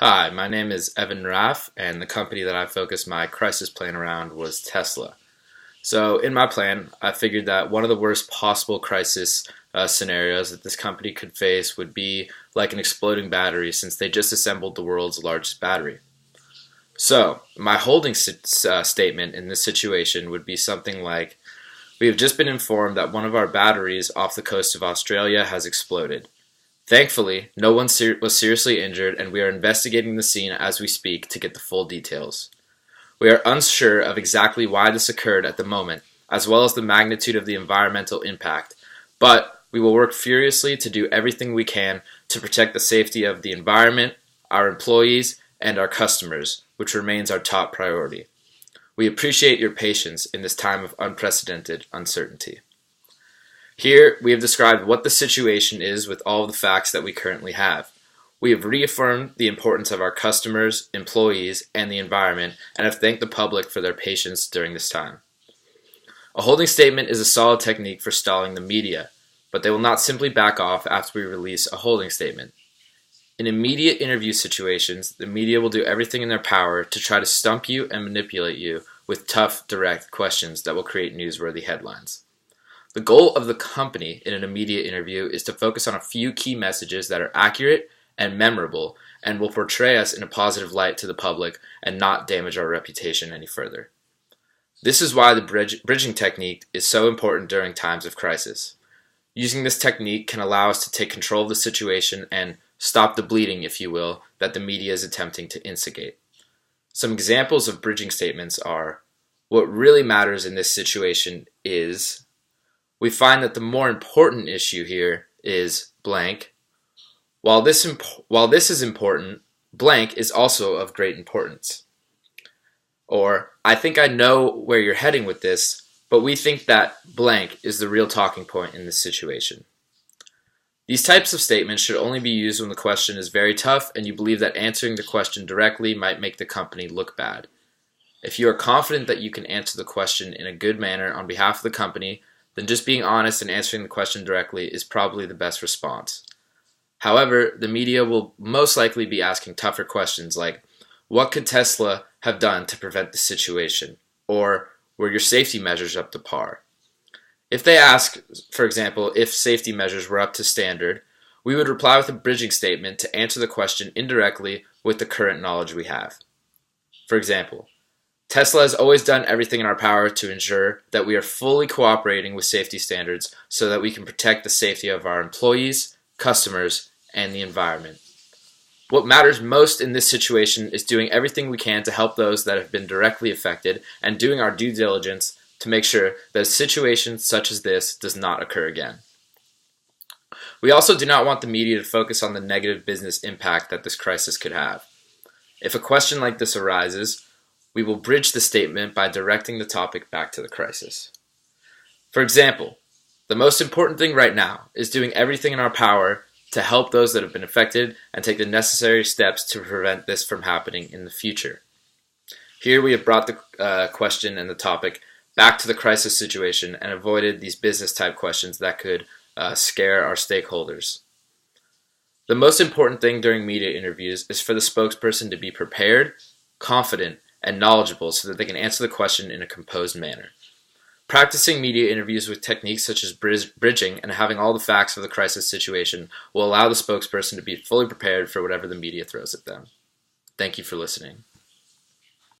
Hi, my name is Evan Raff, and the company that I focused my crisis plan around was Tesla. So, in my plan, I figured that one of the worst possible crisis scenarios that this company could face would be like an exploding battery, since they just assembled the world's largest battery. So, my holding statement in this situation would be something like: we have just been informed that one of our batteries off the coast of Australia has exploded. Thankfully, no one was seriously injured, and we are investigating the scene as we speak to get the full details. We are unsure of exactly why this occurred at the moment, as well as the magnitude of the environmental impact, but we will work furiously to do everything we can to protect the safety of the environment, our employees, and our customers, which remains our top priority. We appreciate your patience in this time of unprecedented uncertainty. Here, we have described what the situation is with all of the facts that we currently have. We have reaffirmed the importance of our customers, employees, and the environment, and have thanked the public for their patience during this time. A holding statement is a solid technique for stalling the media, but they will not simply back off after we release a holding statement. In immediate interview situations, the media will do everything in their power to try to stump you and manipulate you with tough, direct questions that will create newsworthy headlines. The goal of the company in an immediate interview is to focus on a few key messages that are accurate and memorable and will portray us in a positive light to the public and not damage our reputation any further. This is why the bridging technique is so important during times of crisis. Using this technique can allow us to take control of the situation and stop the bleeding, if you will, that the media is attempting to instigate. Some examples of bridging statements are: what really matters in this situation is... we find that the more important issue here is blank. While this is important, blank is also of great importance. Or, I think I know where you're heading with this, but we think that blank is the real talking point in this situation. These types of statements should only be used when the question is very tough and you believe that answering the question directly might make the company look bad. If you are confident that you can answer the question in a good manner on behalf of the company, then just being honest and answering the question directly is probably the best response. However, the media will most likely be asking tougher questions like, what could Tesla have done to prevent the situation? Or, were your safety measures up to par? If they ask, for example, if safety measures were up to standard, we would reply with a bridging statement to answer the question indirectly with the current knowledge we have. For example, Tesla has always done everything in our power to ensure that we are fully cooperating with safety standards so that we can protect the safety of our employees, customers, and the environment. What matters most in this situation is doing everything we can to help those that have been directly affected and doing our due diligence to make sure that a situation such as this does not occur again. We also do not want the media to focus on the negative business impact that this crisis could have. If a question like this arises, we will bridge the statement by directing the topic back to the crisis. For example, the most important thing right now is doing everything in our power to help those that have been affected and take the necessary steps to prevent this from happening in the future. Here we have brought the question and the topic back to the crisis situation and avoided these business type questions that could scare our stakeholders. The most important thing during media interviews is for the spokesperson to be prepared, confident, and knowledgeable so that they can answer the question in a composed manner. Practicing media interviews with techniques such as bridging and having all the facts of the crisis situation will allow the spokesperson to be fully prepared for whatever the media throws at them. Thank you for listening.